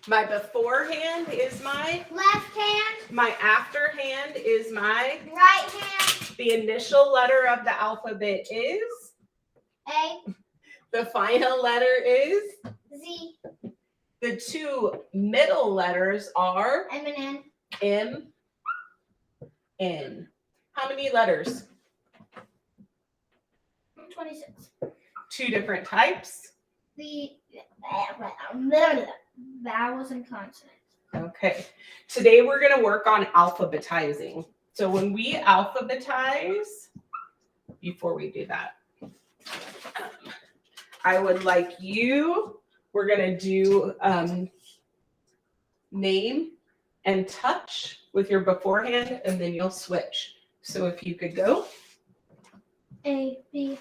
My beforehand is my left hand. My afterhand is my Right hand. The initial letter of the alphabet is A. The final letter is Z. The two middle letters are M and N. M, N. How many letters? 26. Two different types. The vowels and consonants. Okay. Today we're going to work on alphabetizing. So when we alphabetize, before we do that, I would like we're going to do name and touch with your beforehand, and then you'll switch. So if you could go. A, B,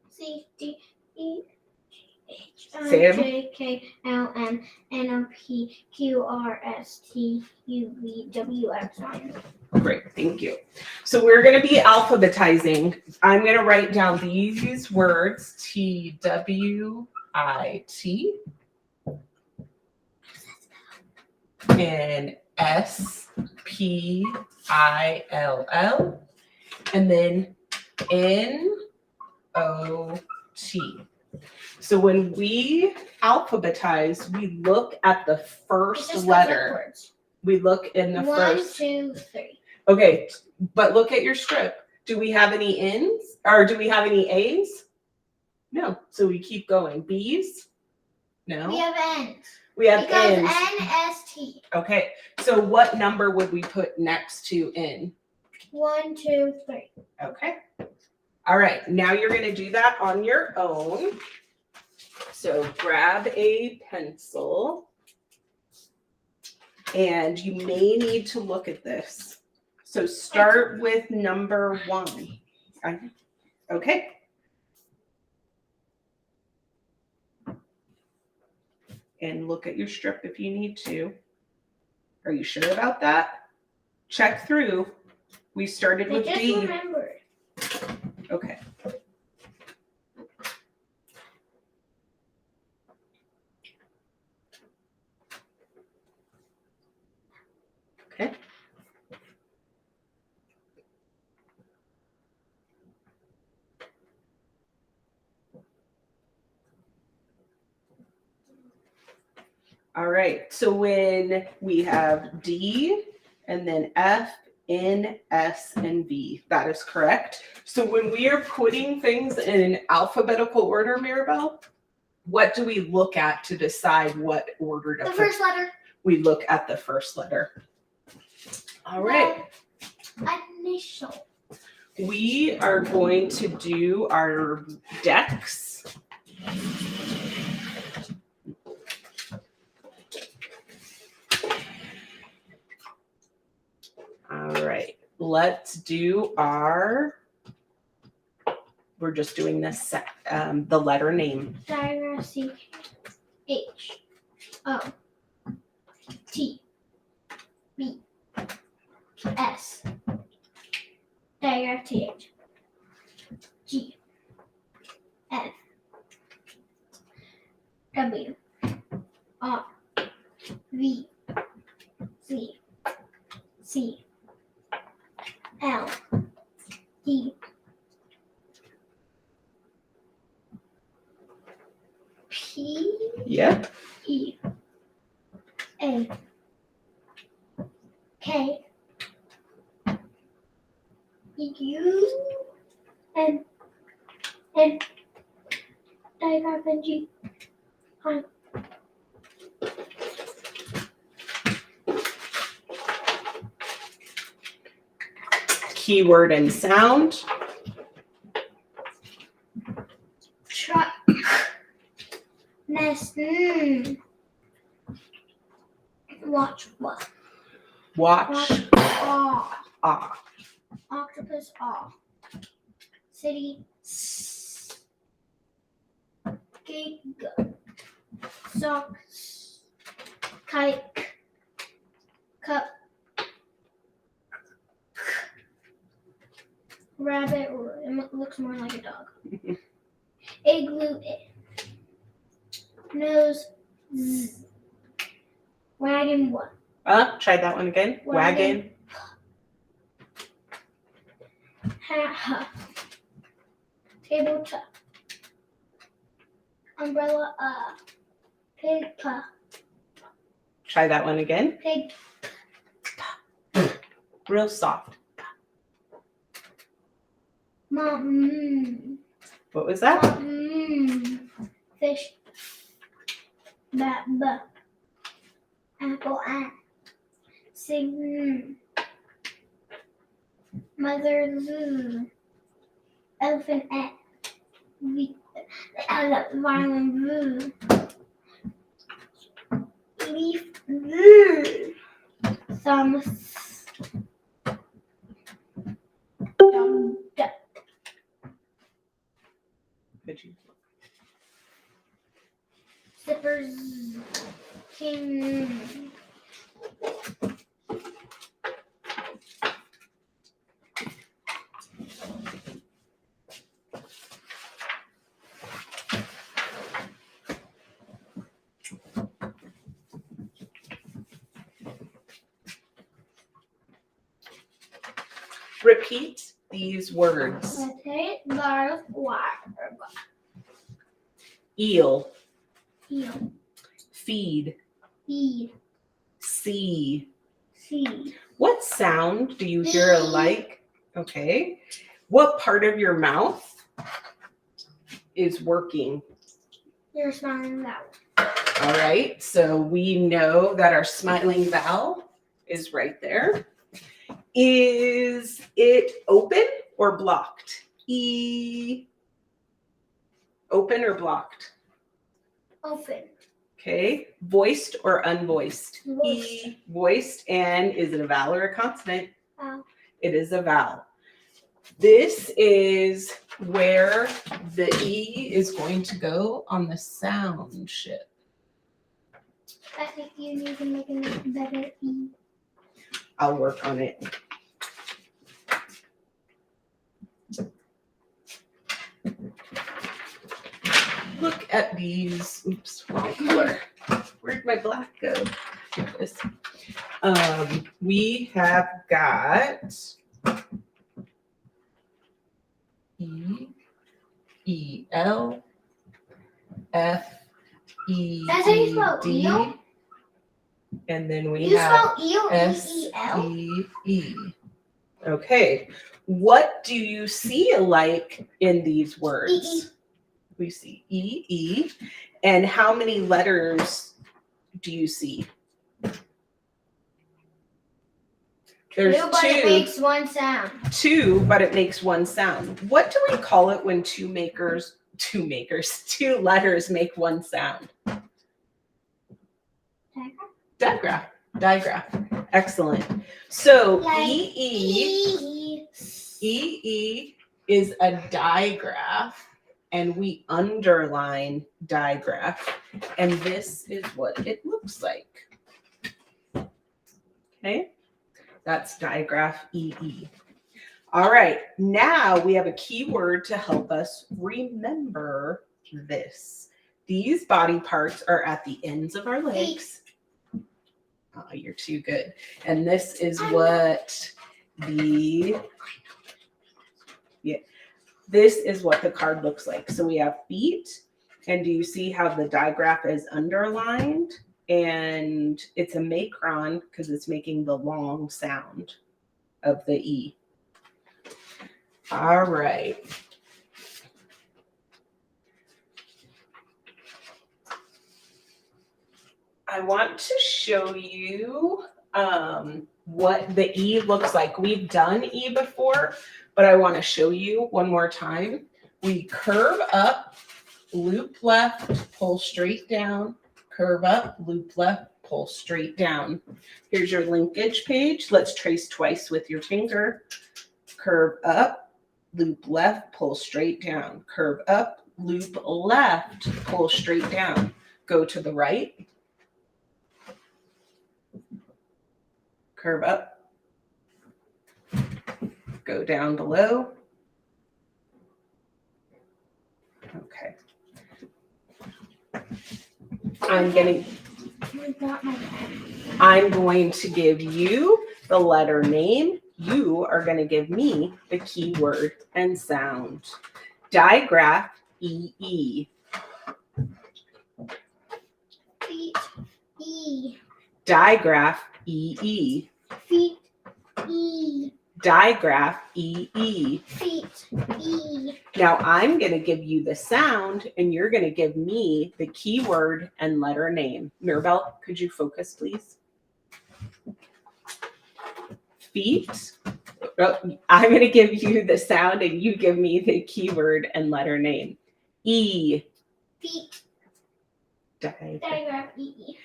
C, D, E, H, I, Sam. J, K, L, M, N, O, P, Q, R, S, T, U, V, W, X, Y. Great, thank you. So we're going to be alphabetizing. I'm going to write down these words, T, W, I, T, and S, P, I, L, L, and then N, O, T. So when we alphabetize, we look at the first letter. We look in the first. 1, 2, 3. Okay, but look at your strip. Do we have any N's or do we have any A's? No. So we keep going. B's? No. We have N's. We have because N's. N-S-T. Okay. So what number would we put next to N? 1, 2, 3. Okay. All right. Now you're going to do that on your own. So grab a pencil. And you may need to look at this. So start with number 1. Okay. And look at your strip if you need to. Are you sure about that? Check through. We started with I just D. remembered. Okay. Okay. All right. So when we have D and then F, N, S, and V, that is correct. So when we are putting things in alphabetical order, Maribel, what do we look at to decide what order to The put? first letter. We look at the first letter. All right. Initial. We are going to do our decks. All right, let's do we're just doing this, the letter name. Diagram C, H, O, T, B, S, diagram TH, G, F, W, R, V, Z, C, L, E, P, Yeah. E, A, K, U, N, diagram G, I. Keyword and sound. Truck. Nest. Watch what? Watch. Aw. Ah. Octopus. Aw. City. S. Gig. Socks. Kite. Cup. Rabbit. It looks more like a dog. Igloo. Nose. Z. Wagon what? Try that one again. Wagon. Ha. Table top. Umbrella pig pa. Try that one again. Pig. Real soft. Mom. What was that? Fish. Bat. Apple. Sing. Mother. Elephant. Violin. Leaf. Thumb. Duck. Could you? Zippers. King. Repeat these words. Potato, barf, water. Eel, Eel. feed, Feed. see. Seed. What sound do you hear alike? Okay. What part of your mouth is working? You're smiling that All right. So we know that our smiling vowel is right there. Is it open or blocked? E. Open or blocked? Open. Okay. Voiced or unvoiced? Voiced. E. Voiced. And is it a vowel or a consonant? Vowel. It is a vowel. This is where the E is going to go on the sound ship. I think you need to make a better E. I'll work on it. Look at these. Oops, wrong color. Where'd my black go? Here it is. We have got E, E, L, F, E, That's how you E, spell D, eel? and then we You have spell eel, S, E-E-L? E, E. Okay. What do you see alike in these words? E-E. We see E, E. And how many letters do you see? There's Two, but it makes one sound. Two, but it makes one sound. What do we call it when two letters make one sound? Digraph. Excellent. So Like E is a digraph, and we underline digraph, and this is what it looks like. Okay, that's digraph EE. All right, now we have a keyword to help us remember this. These body parts are at the ends of our legs. Oh, you're too good. And this is what this is what the card looks like. So we have feet, and do you see how the digraph is underlined? And it's a macron because it's making the long sound of the E. All right. I want to show you what the E looks like. We've done E before, but I want to show you one more time. We curve up, loop left, pull straight down, curve up, loop left, pull straight down. Here's your linkage page. Let's trace twice with your finger. Curve up, loop left, pull straight down. Curve up, loop left, pull straight down. Go to the right. Curve up. Go down below. Okay. I'm getting. I got my pen. I'm going to give you the letter name. You are going to give me the keyword and sound. Digraph, E-E. Feet, E. Digraph, E-E. Feet, E. Digraph, E-E. Feet, E. Now I'm going to give you the sound and you're going to give me the keyword and letter name. Mirabelle, could you focus, please? Feet. I'm going to give you the sound and you give me the keyword and letter name. E. Feet. Digraph. Digraph, E.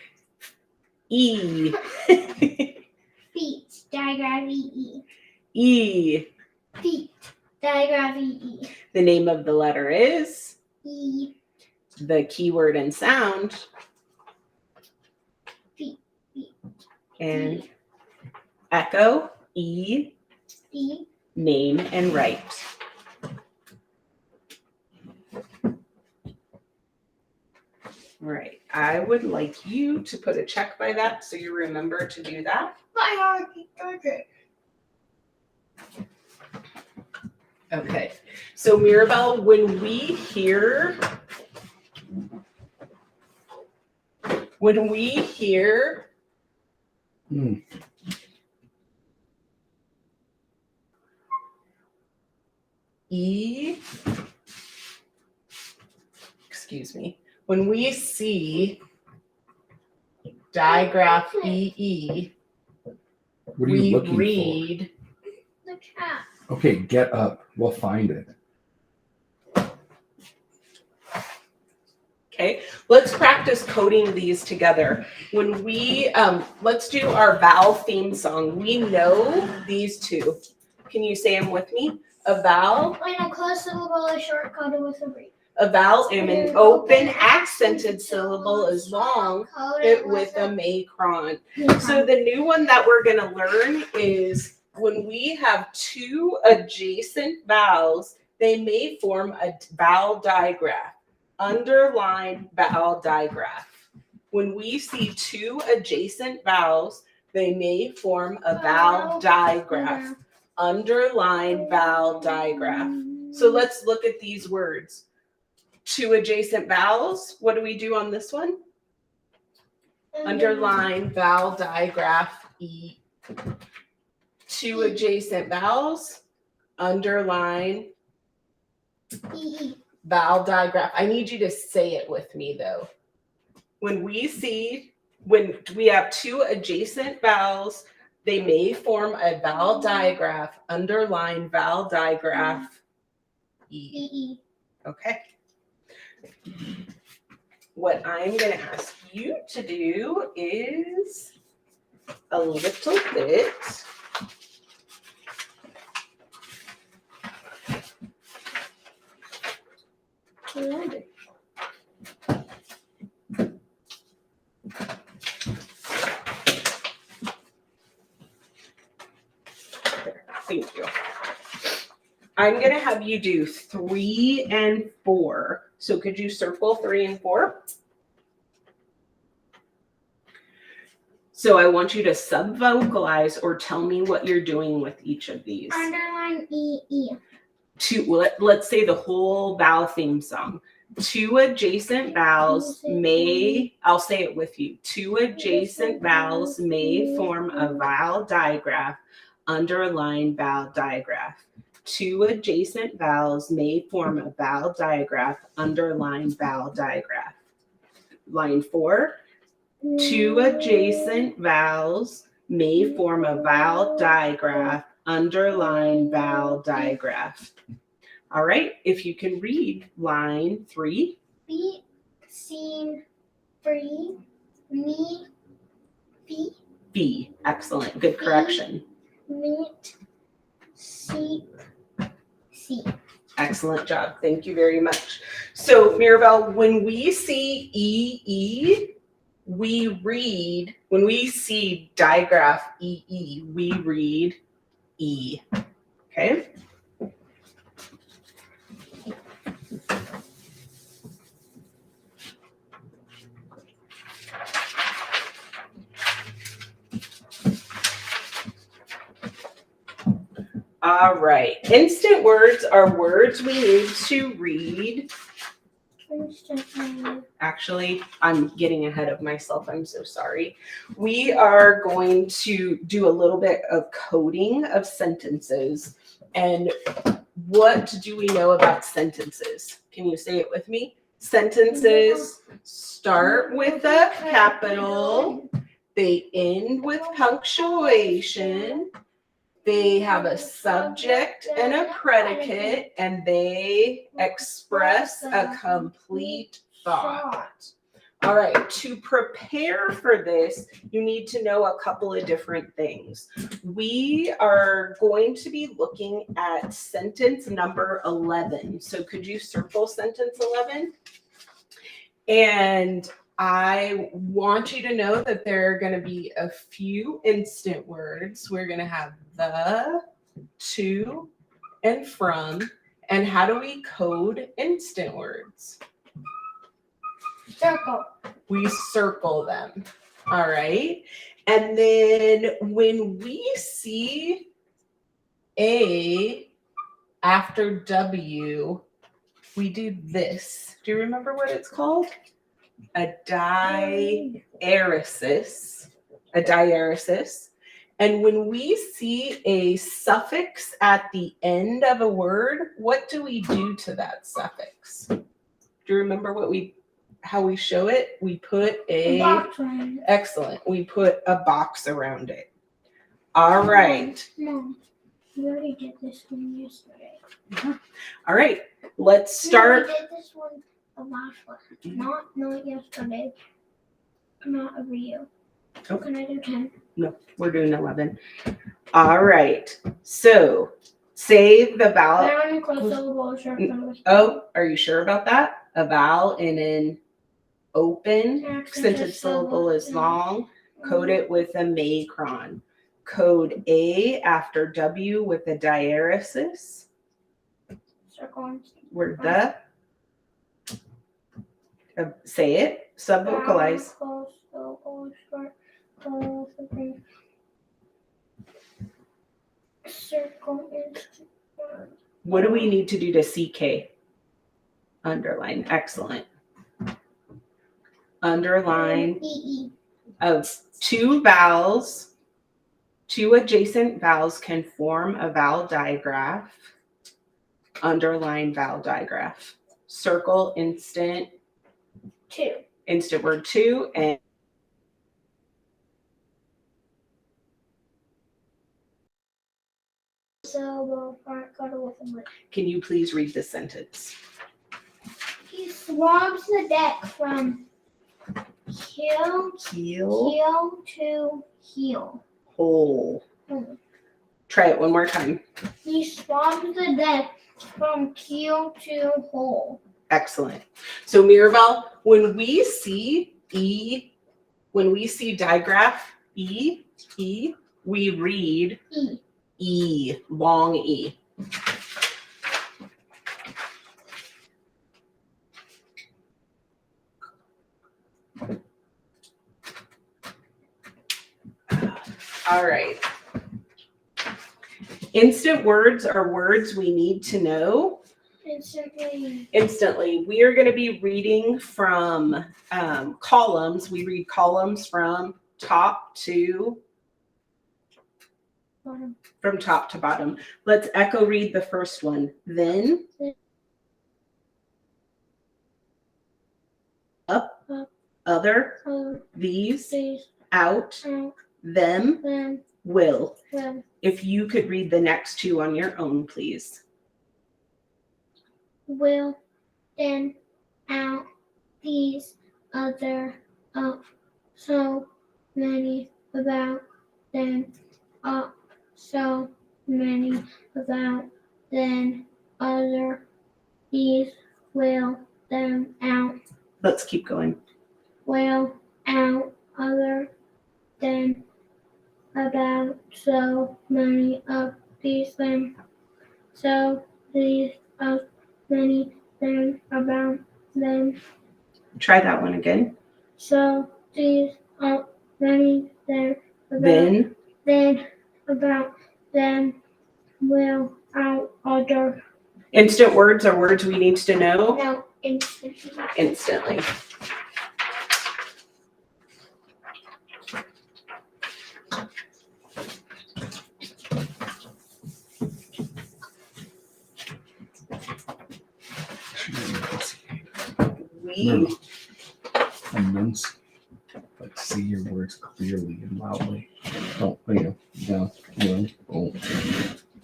E. Feet. Digraph, E. E. Feet. Digraph, E. The name of the letter is E. the keyword and sound. Feet. And echo, E. E. Name and write. All right, I would like you to put a check by that so you remember to do that. Okay, so Mirabelle, when we hear E, excuse me, when we see digraph EE, What are you we looking read The cat. for? Okay, get up. We'll find it. Okay, let's practice coding these together. When we, let's do our vowel theme song. We know these two. Can you say them with me? A vowel, When a closed syllable is short-coded with a break. a vowel, and an open accented syllable is long it with a macron. So the new one that we're going to learn is when we have two adjacent vowels, they may form a vowel digraph. Underline vowel digraph. When we see two adjacent vowels, they may form a vowel digraph. Underline vowel digraph. So let's look at these words. Two adjacent vowels. What do we do on this one? Underline vowel digraph E. Two adjacent vowels. Underline E. vowel digraph. I need you to say it with me though. When we have two adjacent vowels, they may form a vowel digraph. Underline vowel digraph E. E. Okay. What I'm going to ask you to do is a little bit. Thank you. I'm going to have you do 3 and 4. So could you circle 3 and 4? So I want you to sub-vocalize or tell me what you're doing with each of these. Underline E. Let's say the whole vowel theme song. Two adjacent vowels may, I'll say it with you. Two adjacent vowels may form a vowel digraph. Underline vowel digraph. Two adjacent vowels may form a vowel digraph. Underline vowel digraph. Line 4. Two adjacent vowels may form a vowel digraph. Underline vowel digraph. All right, if you can read line 3. Be seen free. Me. Be. B. Excellent. Good correction. Meet. Seek. See. Excellent job. Thank you very much. So, Mirabelle, when we see EE, we read, when we see digraph EE, we read E. Okay? All right. Instant words are words we need to read. Instantly. Actually, I'm getting ahead of myself. I'm so sorry. We are going to do a little bit of coding of sentences. And what do we know about sentences? Can you say it with me? Sentences start with a capital. They end with punctuation. They have a subject and a predicate, and they express a complete thought. All right, to prepare for this, you need to know a couple of different things. We are going to be looking at sentence number 11. So could you circle sentence 11? And I want you to know that there are going to be a few instant words. We're going to have the, to, and from. And how do we code instant words? Circle. We circle them. All right. And then when we see A after W, we do this. Do you remember what it's called? A diaeresis. A diaeresis. And when we see a suffix at the end of a word, what do we do to that suffix? Do you remember how we show it? We put excellent. We put a box around it. All right. Mom, we already did this one yesterday. All right. Let's start. No, we did this one the last one. Not yesterday. Not a Rio. Oh. Can I do 10? No, we're doing 11. All right. So say the vowel. Oh, are you sure about that? A vowel in an open accented syllable is long. Code it with a macron. Code A after W with a diaeresis. Word the. Say it. Subvocalize. Circle is. What do we need to do to CK? Underline. Excellent. Underline of two vowels. Two adjacent vowels can form a vowel digraph. Underline vowel digraph. Circle instant. 2. Instant word 2 and can you please read the sentence? He swabs the deck from keel to heel. Hole. Try it one more time. He swabs the deck from keel to hole. Excellent. So Mirabelle, when we see digraph E, we read E, long E. All right. Instant words are words we need to know instantly. We are going to be reading from columns. We read columns from top to bottom. Let's echo read the first one. Then, up, other, these, out, them, will. If you could read the next two on your own, please. Will, then, out, these, other, up, so many, about, then, up, so many, about, then, other, these, will, them, out. Let's keep going. Will, out, other, then, about, so many, of, these, them, so these, of, many, then, about, then. Try that one again. So these, of, many, then, about, Then, then, about, then, Will other Instant words are words we need to know no instantly. instantly. We No. Enunciate. Like say your words clearly and loudly. Oh,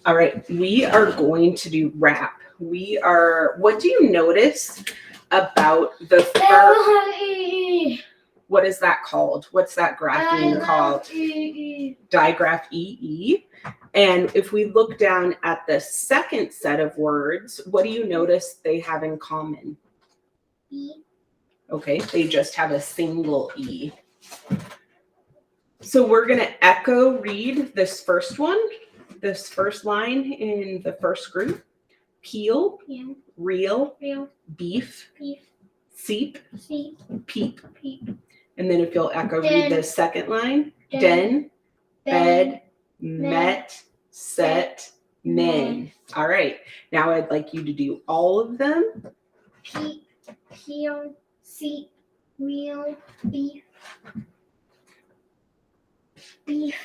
all right, we are going to do rap. What do you notice about the first? What is that called? What's that grapheme called? Digraph EE. And if we look down at the second set of words, what do you notice they have in common? E. Okay, they just have a single E. So we're going to echo read this first one, this first line in the first group. Peel, Peel, reel, real, beef, beef, seep, seep, peep. peep, And then if you'll echo read Den. the second line, den, den, bed, met, met, set, men. All right. Now I'd like you to do all of them. peep, peel, seep, reel, beef, beef,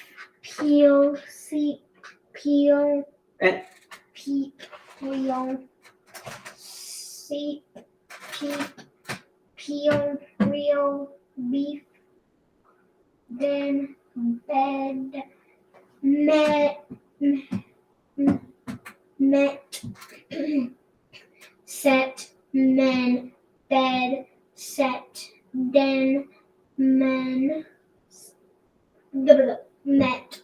peel, seep, peel, Eh. peep, reel, seep, peep, peel, reel, beef, then bed, met, set, men, bed, set, den, men, met,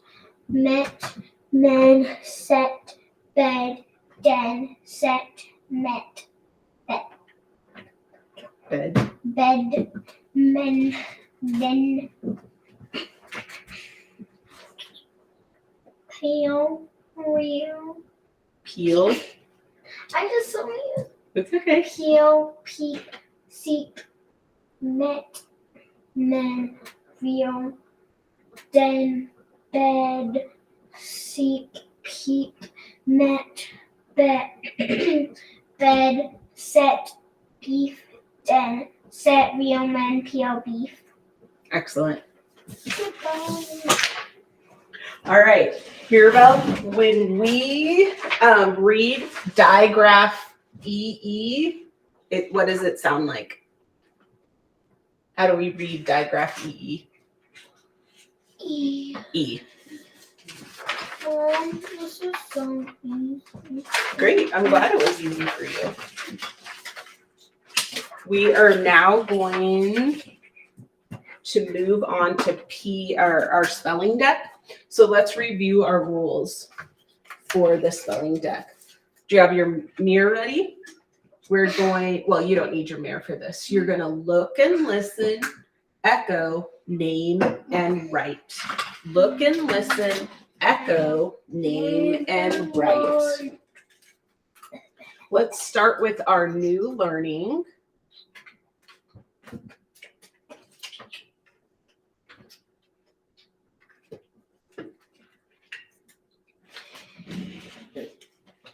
men, set, bed, den, set, met, Bed, bed, men, then, peel, reel. peel. I just saw you. It's okay. Peel, peep, seep, met, men, reel, den, bed, seep, peep, met, bed, bed, set, beef, den, set, reel, men, peel, beef. Excellent. Goodbye. All right, Mirabelle, when we read digraph EE, what does it sound like? How do we read digraph EE? E. E. This is so easy. Great, I'm glad it was easy for you. We are now going to move on to our spelling deck. So let's review our rules for the spelling deck. Do you have your mirror ready? We're going, well, you don't need your mirror for this. You're going to look and listen, echo, name, and write. Look and listen, echo, name, and write. Let's start with our new learning.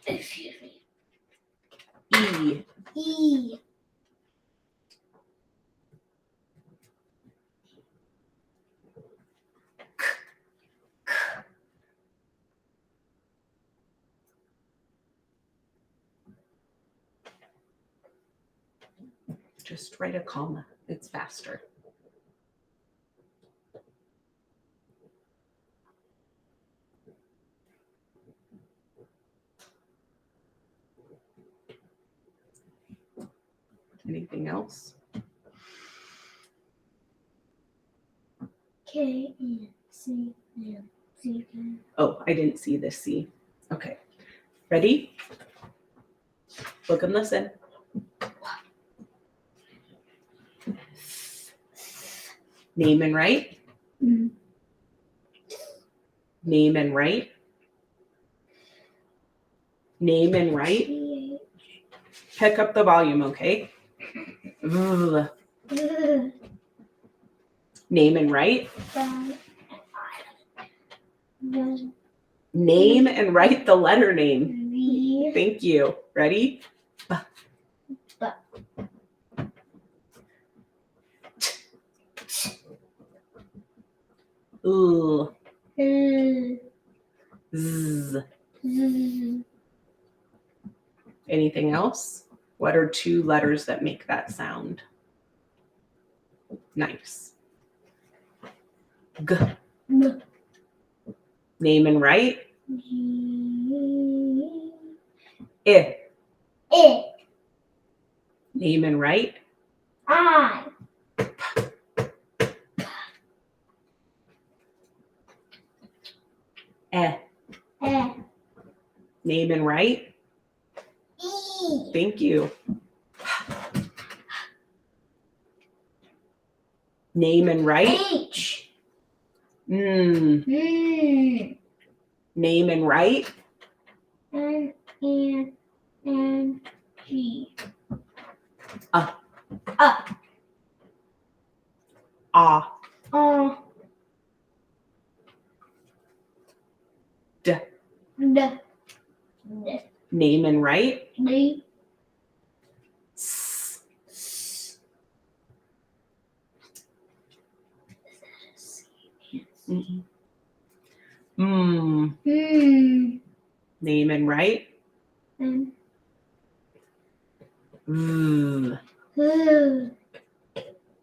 Excuse me. E. E. Just write a comma. It's faster. Anything else? K-E-C-M-C. Oh, I didn't see the C. Okay. Ready? Look and listen. Name and write. Mm. Name and write. Name and write. Pick up the volume, okay? Ugh. Name and write. Name and write the letter name. V. Thank you. Ready? B. L. L. Z. Z. Anything else? What are two letters that make that sound? Nice. G. M. Name and write. G. I. I. Name and write. I. E. E. Name and write. E. Thank you. Name and write. H. Mm. Mm. Name and write. N. N. N. G. Ah. Ah. Ah. D. D. D. Name and write. D. S. S. Mm. Mm. Mm. Name and write. N. V. V.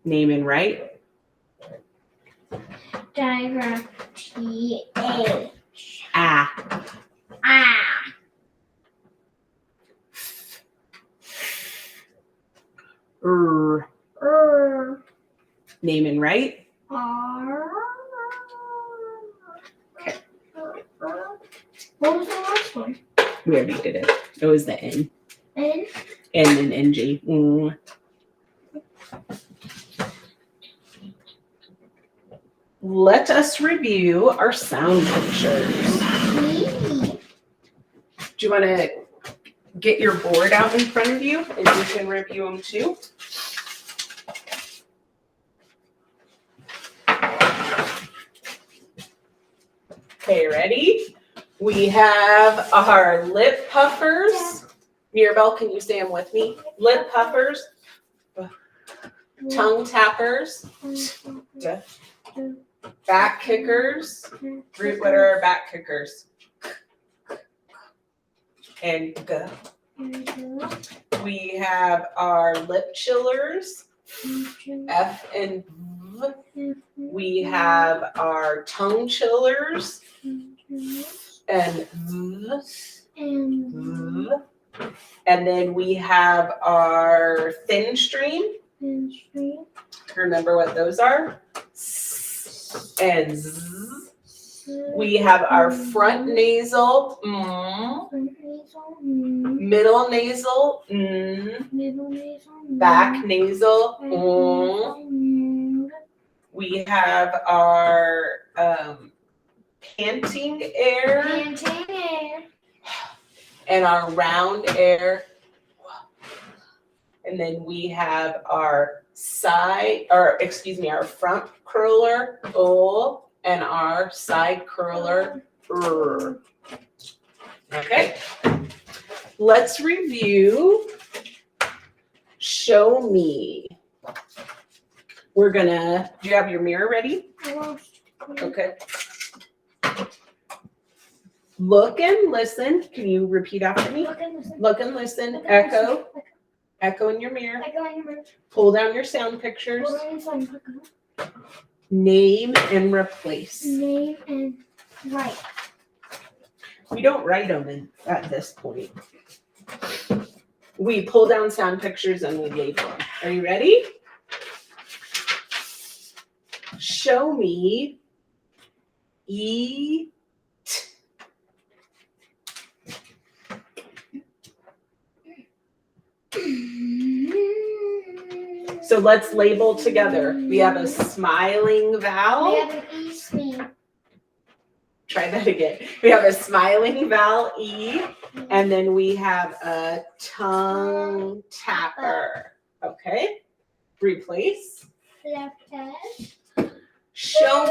Name and write. Diagram. T. A. Ah. Ah. R. Name and write. R. Okay. What was the last one? We already did it. It was the N. N. N and NG. Mm. Let us review our sound pictures. E. Do you want to get your board out in front of you and you can review them too? Okay, ready? We have our lip puffers. Mirabelle, can you say them with me? Lip puffers, tongue tappers, back kickers. Ruth, what are our back kickers? And we have our lip chillers, F and V. We have our tongue chillers, and V, V. And then we have our thin stream. Remember what those are? S and Z. We have our front nasal, middle nasal, back nasal, We have our panting air and our round air. And then we have our our front curler, and our side curler, Okay. Let's review Show Me. Do you have your mirror ready? Okay. Look and listen. Can you repeat after me? Look and listen. Echo. Echo in your mirror. Pull down your sound pictures. Name and replace. Name and write. We don't write them at this point. We pull down sound pictures and we label them. Are you ready? Show me eat. So let's label together. We have a smiling vowel. We have an E sleep. Try that again. We have a smiling vowel, E, and then we have a tongue tapper. Okay? Replace. Left head. Show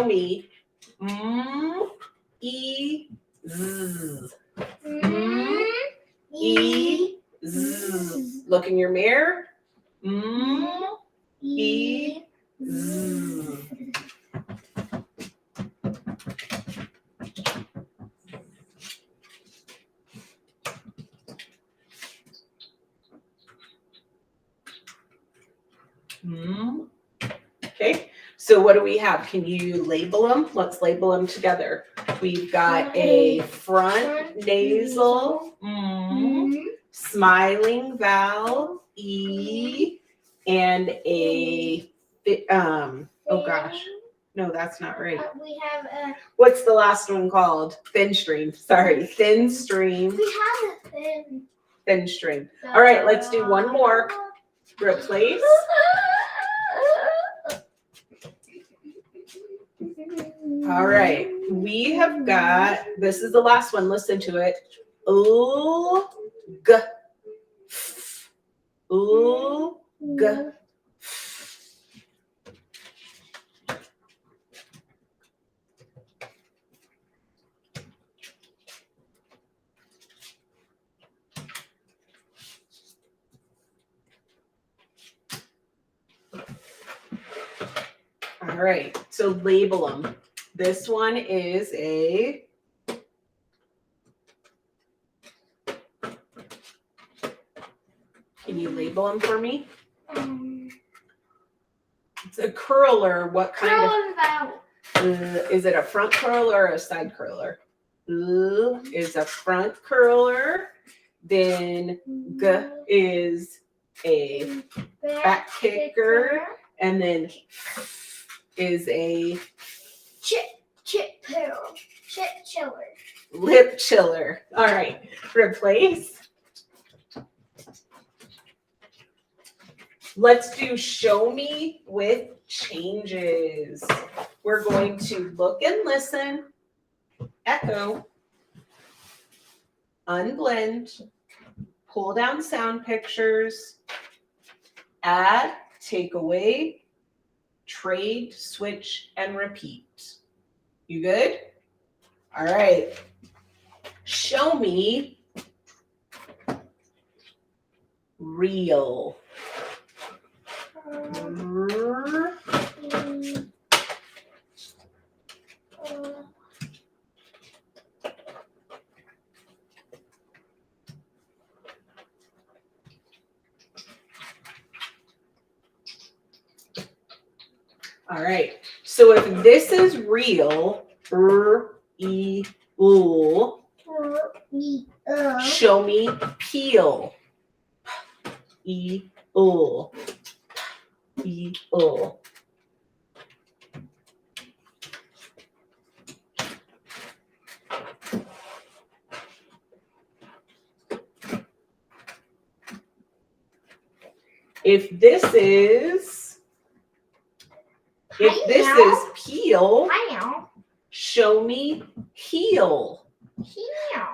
me E, Z. E, Z. Look in your mirror. E, Z. Okay, so what do we have? Can you label them? Let's label them together. We've got a front nasal, smiling vowel, E, and a, oh gosh, no, that's not right. We have What's the last one called? Thin stream. Sorry, thin stream. we have a thin. Thin stream. All right, let's do one more. Replace. All right, we have got, this is the last one, listen to it. Ooh, g. Ooh, g. All right, so label them. This one is a, can you label them for me? It's a curler. What kind Curl vowel. is it a front curler or a side curler? Is a front curler. Then G is a back kicker. And then is a Chip chiller. lip chiller. All right, replace. Let's do show me with changes. We're going to look and listen, echo, unblend, pull down sound pictures, add, take away, trade, switch, and repeat. You good? All right. Show me real. All right. So if this is real, show me peel. If this is peel, show me heel. Heel.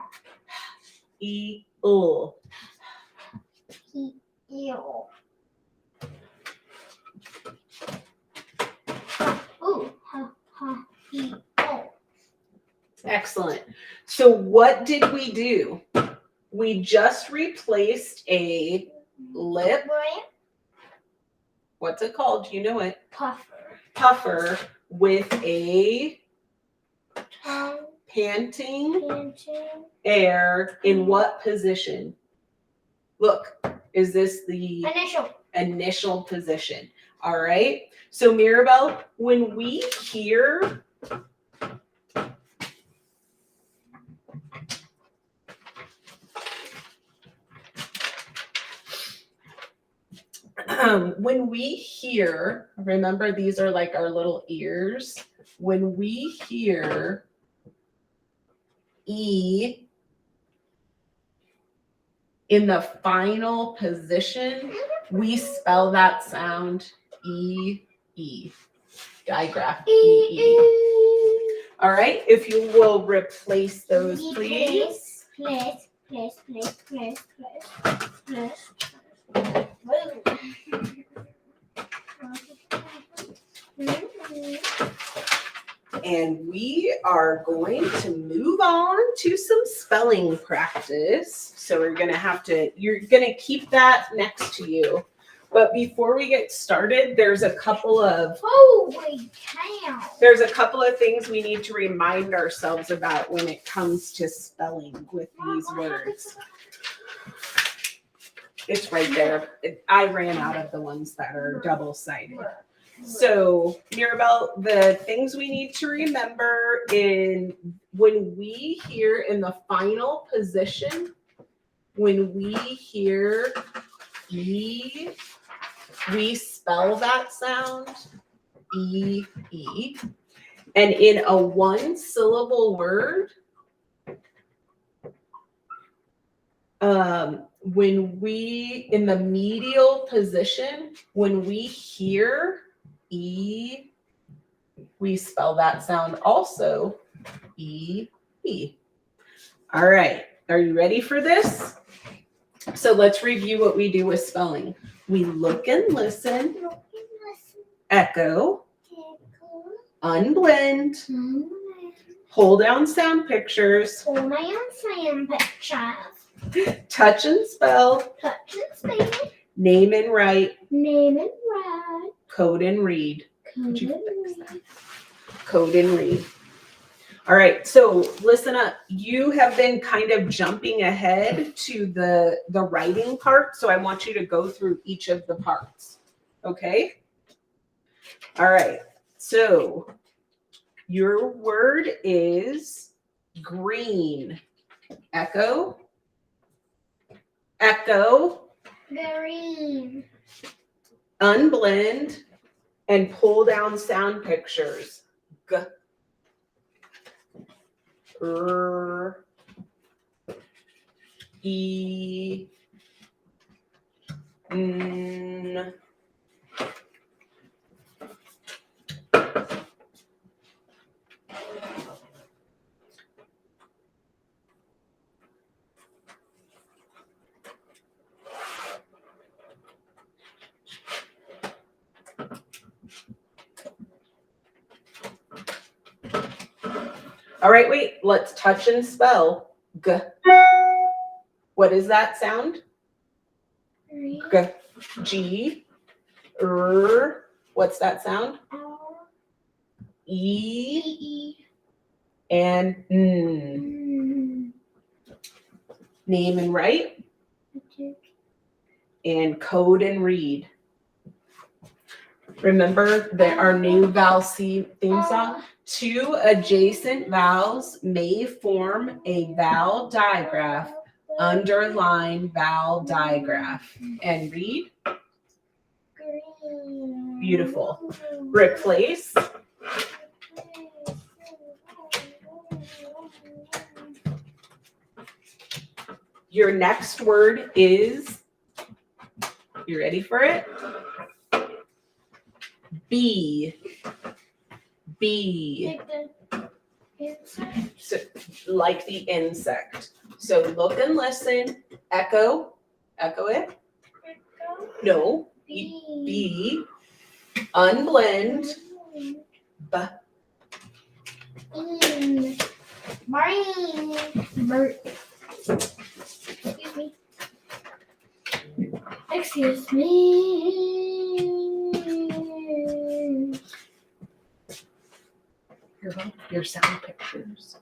Excellent. So what did we do? We just replaced a lip. What's it called? You know it. Puffer with a panting air in what position? Look, is this the initial position? All right. So Mirabelle, when we hear remember these are like our little ears. When we hear E in the final position, we spell that sound E. Digraph E. All right, if you will replace those, please. and we are going to move on to some spelling practice. So you're going to keep that next to you. But before we get started, there's a couple of things we need to remind ourselves about when it comes to spelling with these words. It's right there. I ran out of the ones that are double-sided. So, Mirabelle, the things we need to remember when we hear in the final position, when we hear E, we spell that sound E. And in a one-syllable word, in the medial position, when we hear E, we spell that sound also E. All right, are you ready for this? So let's review what we do with spelling. We look and listen, echo, unblend, hold down sound pictures, touch and spell, name and write, code and read. Code and read. All right, so listen up. You have been kind of jumping ahead to the writing part, so I want you to go through each of the parts. Okay? All right, so your word is green. Echo. Green. Unblend and pull down sound pictures. G. R. E. N. All right, wait, let's touch and spell. G. What is that sound? G. G. R. What's that sound? E. And N. Name and write. And code and read. Remember our new vowel C theme song? Two adjacent vowels may form a vowel digraph. Underline vowel digraph. And read. Beautiful. Replace. Your next word is, you ready for it? Bee. So, like the insect. So look and listen. Echo it. No. B. Unblend. B. Excuse me. Your sound pictures.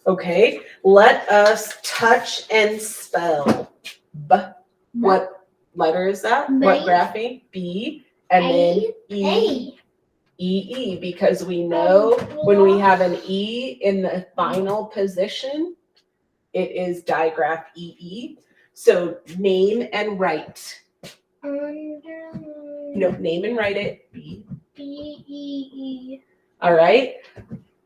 Okay, let us touch and spell. B. What letter is that? B. What grapheme? B. And then E. A. E, because we know when we have an E in the final position, it is digraph E. So name and write. No, name and write it. B. B. All right.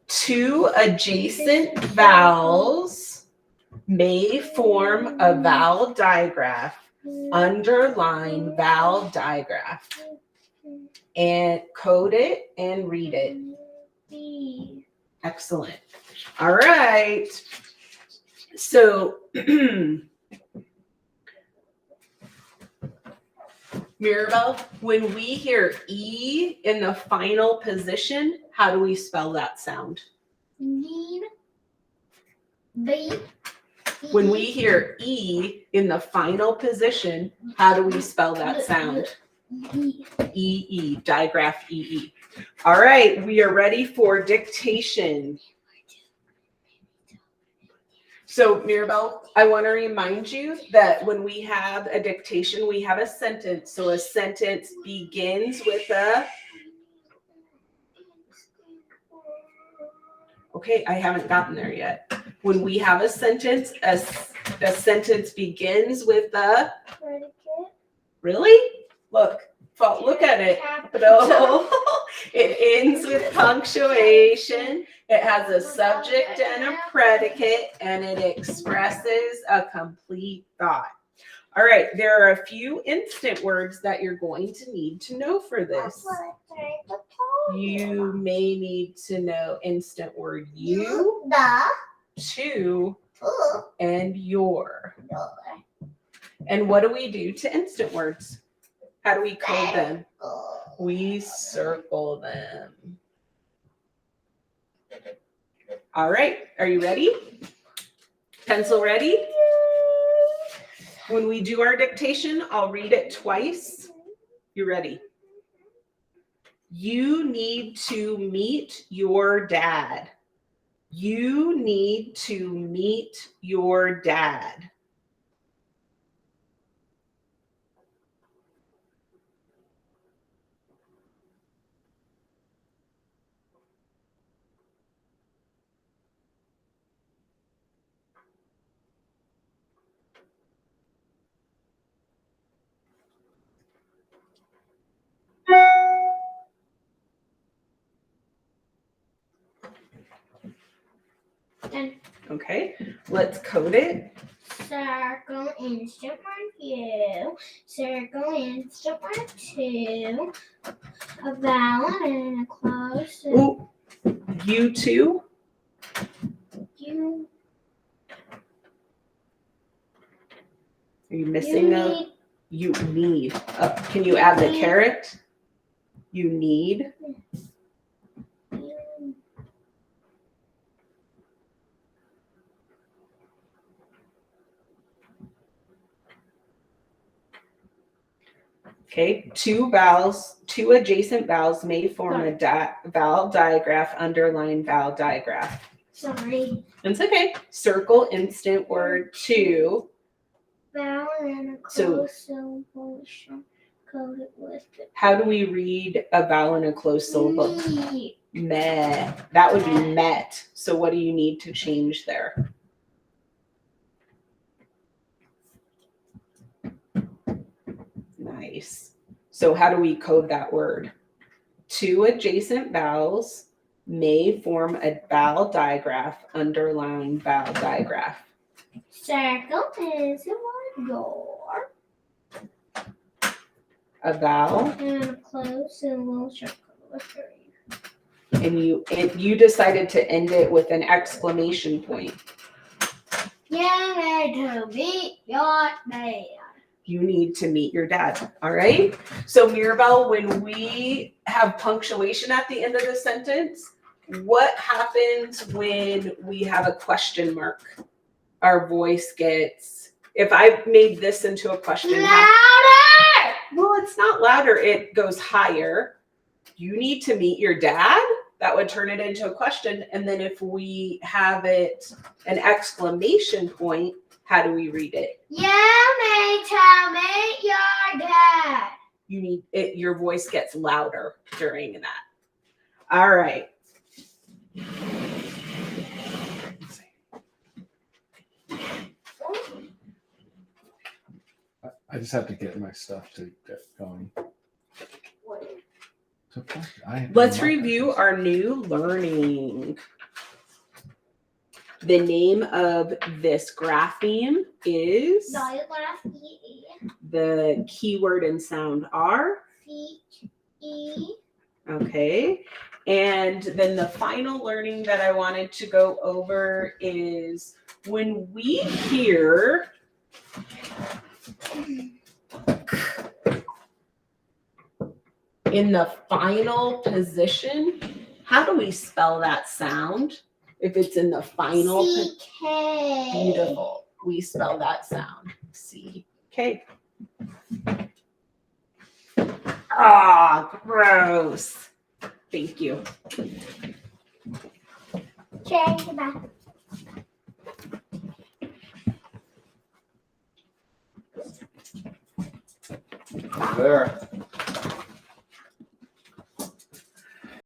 Two adjacent vowels may form a vowel digraph. Underline vowel digraph. And code it and read it. Excellent. All right. So Mirabelle, when we hear E in the final position, how do we spell that sound? Lean. B. When we hear E in the final position, how do we spell that sound? E-E, digraph E-E. All right, we are ready for dictation. So Mirabelle, I want to remind you that when we have a dictation, we have a sentence. So a sentence begins with a, okay, I haven't gotten there yet. When we have a sentence, a sentence begins with a, really? Look at it. No, it ends with punctuation. It has a subject and a predicate, and it expresses a complete thought. All right, there are a few instant words that you're going to need to know for this. You may need to know instant word you, to, and your. And what do we do to instant words? How do we code them? We circle them. All right, are you ready? Pencil ready? When we do our dictation, I'll read it twice. You ready? You need to meet your dad. You need to meet your dad. Okay, let's code it. Circle instant word you. Circle instant word two. A vowel and a close. Ooh, you too. You. Are you missing a? You need. Can you add the caret? You need. Okay, two adjacent vowels may form a vowel digraph, underline vowel digraph. Sorry. It's okay. Circle instant word two. Vowel and a close syllable coded with it. How do we read a vowel in a closed syllable? Meh. That would be met. So what do you need to change there? Nice. So how do we code that word? Two adjacent vowels may form a vowel digraph, underline vowel digraph. Circle is a word door. A vowel. And a close syllable circle with three. And you decided to end it with an exclamation point. You need to meet your dad. You need to meet your dad. All right. So Mirabelle, when we have punctuation at the end of the sentence, what happens when we have a question mark? Our voice gets, if I made this into a question. Louder! Well, it's not louder. It goes higher. You need to meet your dad. That would turn it into a question. And then if we have it an exclamation point, how do we read it? You need to meet your dad. You need it. Your voice gets louder during that. All right. I just have to get my stuff to get going. Let's review our new learning. The name of this grapheme is, the keyword and sound are, E. okay. And then the final learning that I wanted to go over is when we hear in the final position. How do we spell that sound? If it's in the final position. CK. Beautiful. We spell that sound. CK. Ah, gross. Thank you. Okay, goodbye. There.